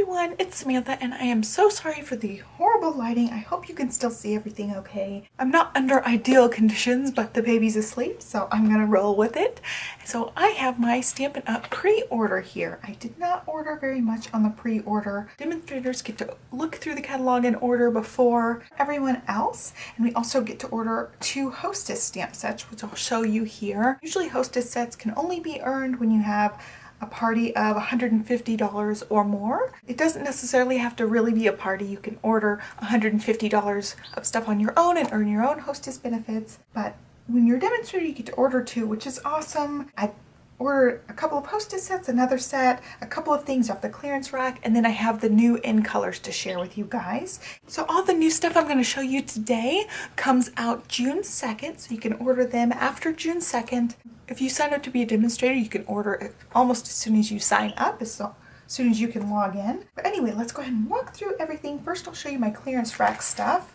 everyone, it's Samantha and I am so sorry for the horrible lighting. I hope you can still see everything okay. I'm not under ideal conditions, but the baby's asleep, so I'm gonna roll with it. So I have my Stampin' Up! Pre-order here. I did not order very much on the pre-order. Demonstrators get to look through the catalog and order before everyone else, and we also get to order 2 Hostess stamp sets, which I'll show you here. Usually Hostess sets can only be earned when you have a party of $150 or more. It doesn't necessarily have to really be a party. You can order $150 of stuff on your own and earn your own Hostess benefits. But when you're a demonstrator, you get to order 2, which is awesome. I ordered a couple of Hostess sets, another set, a couple of things off the clearance rack, and then I have the new in colors to share with you guys. So all the new stuff I'm going to show you today comes out June 2nd, so you can order them after June 2nd. If you sign up to be a demonstrator, you can order it almost as soon as you sign up, as soon as you can log in. But anyway, let's go ahead and walk through everything. First, I'll show you my clearance rack stuff.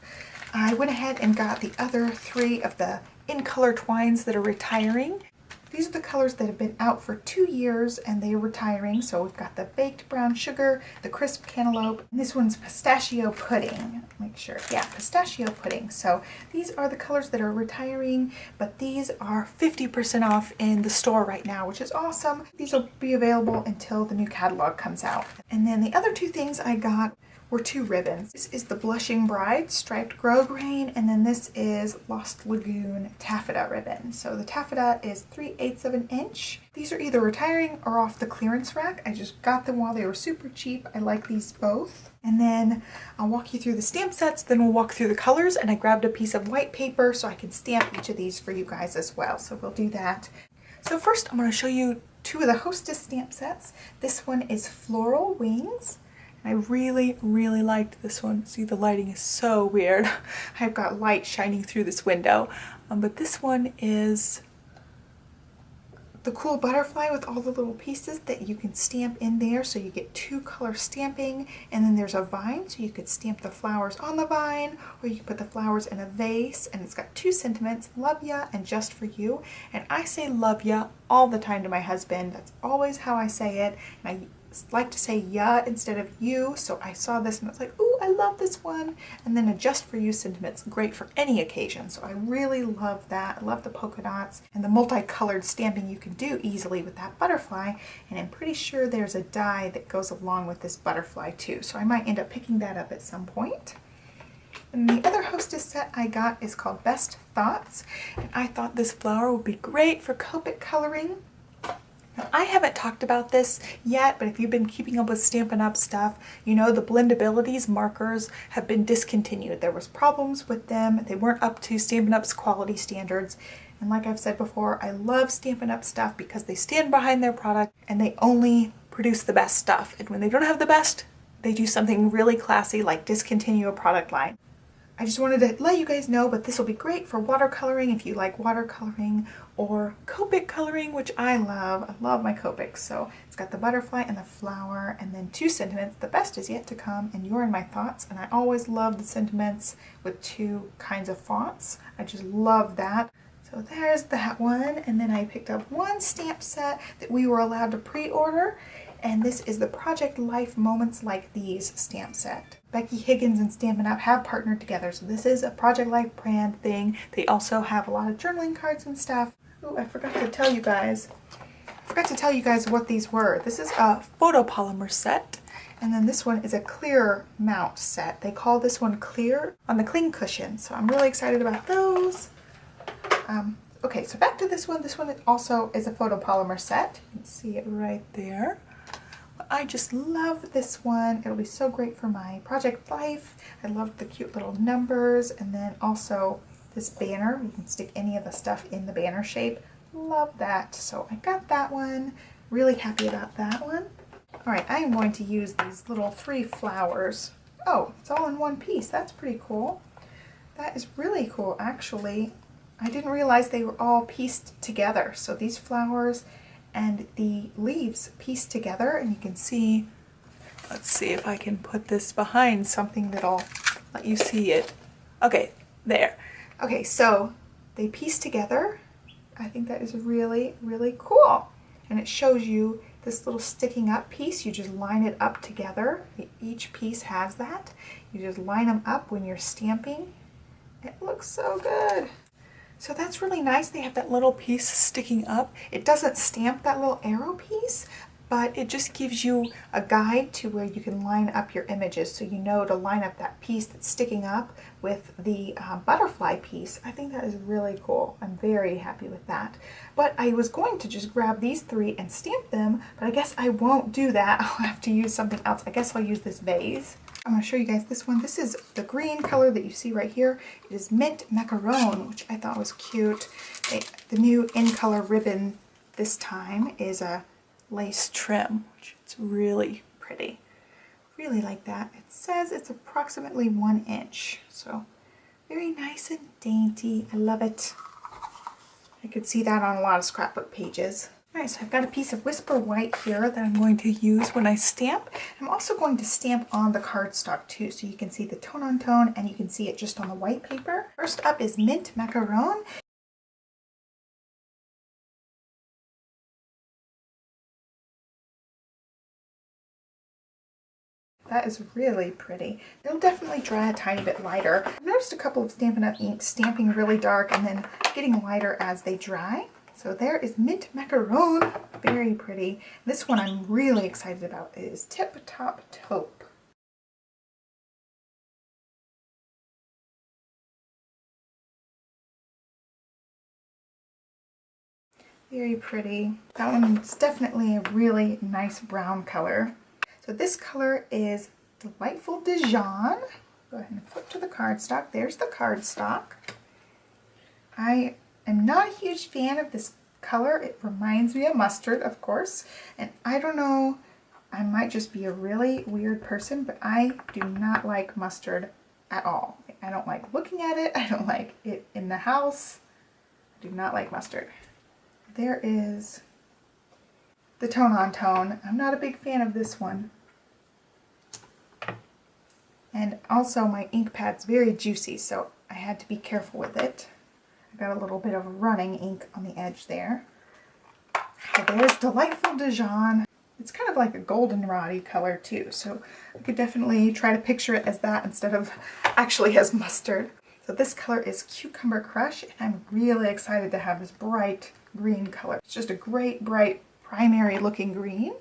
I went ahead and got the other 3 of the in color twines that are retiring. These are the colors that have been out for 2 years and they are retiring. So we've got the baked brown sugar, the crisp cantaloupe, and this one's pistachio pudding. Make sure, yeah, pistachio pudding. So these are the colors that are retiring, but these are 50% off in the store right now, which is awesome. These will be available until the new catalog comes out. And then the other 2 things I got were 2 ribbons. This is the Blushing Bride striped grosgrain, and then this is Lost Lagoon taffeta ribbon. So the taffeta is 3/8 of an inch. These are either retiring or off the clearance rack. I just got them while they were super cheap. I like these both. And then I'll walk you through the stamp sets, then we'll walk through the colors, and I grabbed a piece of white paper so I can stamp each of these for you guys as well. So we'll do that. So first I'm going to show you 2 of the Hostess stamp sets. This one is Floral Wings. I really liked this one. See, the lighting is so weird. I've got light shining through this window. But this one is the cool butterfly with all the little pieces that you can stamp in there. So you get 2 color stamping, and then there's a vine. So you could stamp the flowers on the vine, or you can put the flowers in a vase. And it's got 2 sentiments, love ya and just for you. And I say love ya all the time to my husband. That's always how I say it. And I like to say ya instead of you, so I saw this and I was like, ooh, I love this one. And then a just for you sentiment's great for any occasion, so I really love that. I love the polka dots and the multicolored stamping you can do easily with that butterfly, and I'm pretty sure there's a die that goes along with this butterfly too, so I might end up picking that up at some point. And the other Hostess set I got is called Best Thoughts, and I thought this flower would be great for Copic coloring. Now, I haven't talked about this yet, but if you've been keeping up with Stampin' Up! Stuff, you know the Blendabilities markers have been discontinued. There was problems with them. They weren't up to Stampin' Up!'s quality standards. And like I've said before, I love Stampin' Up! Stuff because they stand behind their product and they only produce the best stuff. And when they don't have the best, they do something really classy like discontinue a product line. I just wanted to let you guys know, but this will be great for watercoloring if you like watercoloring, or Copic coloring, which I love. I love my Copics. So it's got the butterfly and the flower, and then 2 sentiments. The best is yet to come, and You're in My Thoughts. And I always love the sentiments with 2 kinds of fonts. I just love that. So there's that one, and then I picked up 1 stamp set that we were allowed to pre-order, and this is the Project Life Moments Like These stamp set. Becky Higgins and Stampin' Up! Have partnered together, so this is a Project Life brand thing. They also have a lot of journaling cards and stuff. Oh, I forgot to tell you guys what these were. This is a photopolymer set, and then this one is a clear mount set. They call this one Clear on the cling cushion, so I'm really excited about those. Okay, so back to this one. This one also is a photopolymer set. You can see it right there. I just love this one. It'll be so great for my Project Life. I love the cute little numbers, and then also this banner. You can stick any of the stuff in the banner shape. Love that. So I got that one. Really happy about that one. All right, I am going to use these little 3 flowers. Oh, it's all in one piece. That's pretty cool. That is really cool, actually. I didn't realize they were all pieced together. So these flowers and the leaves pieced together, and you can see, let's see if I can put this behind something that'll let you see it. Okay, there. Okay, so they piece together. I think that is really cool. And it shows you this little sticking up piece, you just line it up together. Each piece has that. You just line them up when you're stamping. It looks so good. So that's really nice. They have that little piece sticking up. It doesn't stamp that little arrow piece, but it just gives you a guide to where you can line up your images, so you know to line up that piece that's sticking up with the butterfly piece. I think that is really cool. I'm very happy with that. But I was going to just grab these 3 and stamp them, but I guess I won't do that. I'll have to use something else. I guess I'll use this vase. I'm going to show you guys this one. This is the green color that you see right here. It is Mint Macaron, which I thought was cute. The new in color ribbon this time is a lace trim, which is really pretty. Really like that. It says it's approximately 1 inch, so very nice and dainty. I love it. I could see that on a lot of scrapbook pages. Alright, so I've got a piece of Whisper White here that I'm going to use when I stamp. I'm also going to stamp on the cardstock too, so you can see the tone on tone and you can see it just on the white paper. First up is Mint Macaron. That is really pretty. It'll definitely dry a tiny bit lighter. I've noticed a couple of Stampin' Up! Inks stamping really dark and then getting lighter as they dry. So there is Mint Macaron. Very pretty. This one I'm really excited about. It is Tip Top Taupe. Very pretty. That one's definitely a really nice brown color. So this color is Delightful Dijon. Go ahead and flip to the cardstock. There's the cardstock. I am not a huge fan of this color. It reminds me of mustard, of course. And I don't know, I might just be a really weird person, but I do not like mustard at all. I don't like looking at it. I don't like it in the house. I do not like mustard. There is the tone on tone. I'm not a big fan of this one. And also my ink pad's very juicy, so I had to be careful with it. I got a little bit of running ink on the edge there. So there's Delightful Dijon. It's kind of like a goldenrod-y color too, so I could definitely try to picture it as that instead of actually as mustard. So this color is Cucumber Crush, and I'm really excited to have this bright green color. It's just a great, bright, primary looking green.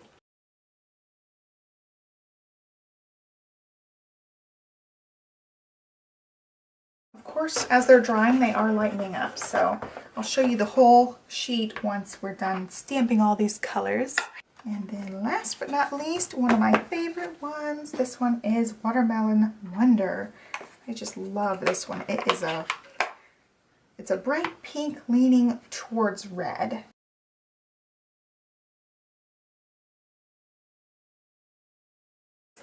Of course, as they're drying, they are lightening up, so I'll show you the whole sheet once we're done stamping all these colors. And then last but not least, one of my favorite ones, this one is Watermelon Wonder. I just love this one. It's a bright pink leaning towards red.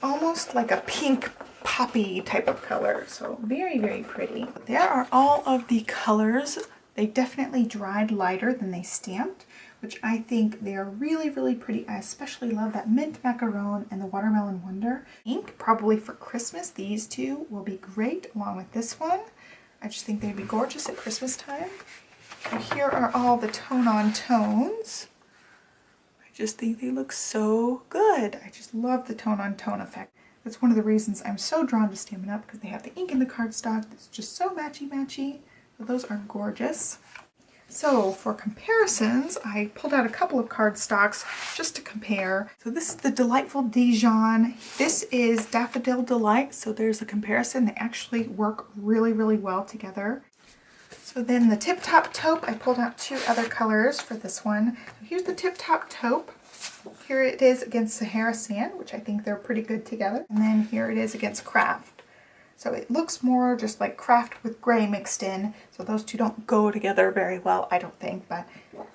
Almost like a pink poppy type of color, so very, very pretty. There are all of the colors. They definitely dried lighter than they stamped, which I think they are really, really pretty. I especially love that Mint Macaron and the Watermelon Wonder ink. Probably for Christmas, these two will be great along with this one. I just think they'd be gorgeous at Christmas time. And here are all the tone on tones. I just think they look so good. I just love the tone on tone effect. That's one of the reasons I'm so drawn to Stampin' Up! Because they have the ink in the cardstock that's just so matchy-matchy. So those are gorgeous. So for comparisons, I pulled out a couple of cardstocks just to compare. So this is the Delightful Dijon. This is Daffodil Delight. So there's a comparison. They actually work really, really well together. So then the Tip Top Taupe, I pulled out 2 other colors for this one. So here's the Tip Top Taupe. Here it is against Sahara Sand, which I think they're pretty good together. And then here it is against Craft. So it looks more just like Craft with gray mixed in. So those two don't go together very well, I don't think, but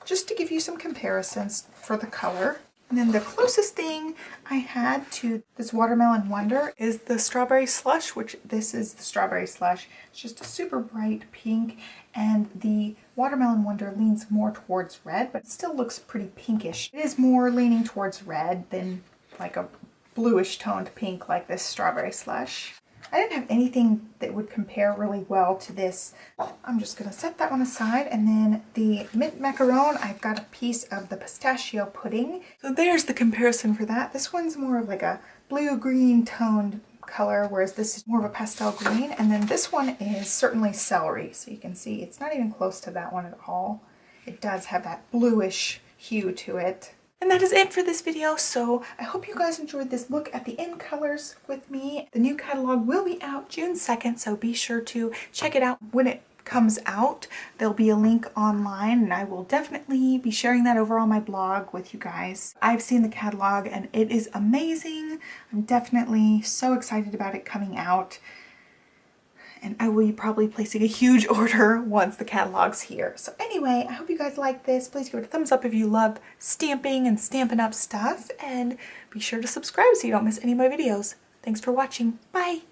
just to give you some comparisons for the color. And then the closest thing I had to this Watermelon Wonder is the Strawberry Slush, which this is the Strawberry Slush. It's just a super bright pink, and the Watermelon Wonder leans more towards red, but it still looks pretty pinkish. It is more leaning towards red than like a bluish toned pink like this Strawberry Slush. I didn't have anything that would compare really well to this. I'm just going to set that one aside. And then the mint macaron, I've got a piece of the pistachio pudding. So there's the comparison for that. This one's more of like a blue-green toned color, whereas this is more of a pastel green. And then this one is certainly celery. So you can see it's not even close to that one at all. It does have that bluish hue to it. And that is it for this video, so I hope you guys enjoyed this look at the end colors with me. The new catalog will be out June 2nd, so be sure to check it out when it comes out. There'll be a link online, and I will definitely be sharing that over on my blog with you guys. I've seen the catalog, and it is amazing. I'm definitely so excited about it coming out. And I will be probably placing a huge order once the catalog's here. So anyway, I hope you guys like this. Please give it a thumbs up if you love stamping and Stampin' Up stuff. And be sure to subscribe so you don't miss any of my videos. Thanks for watching. Bye!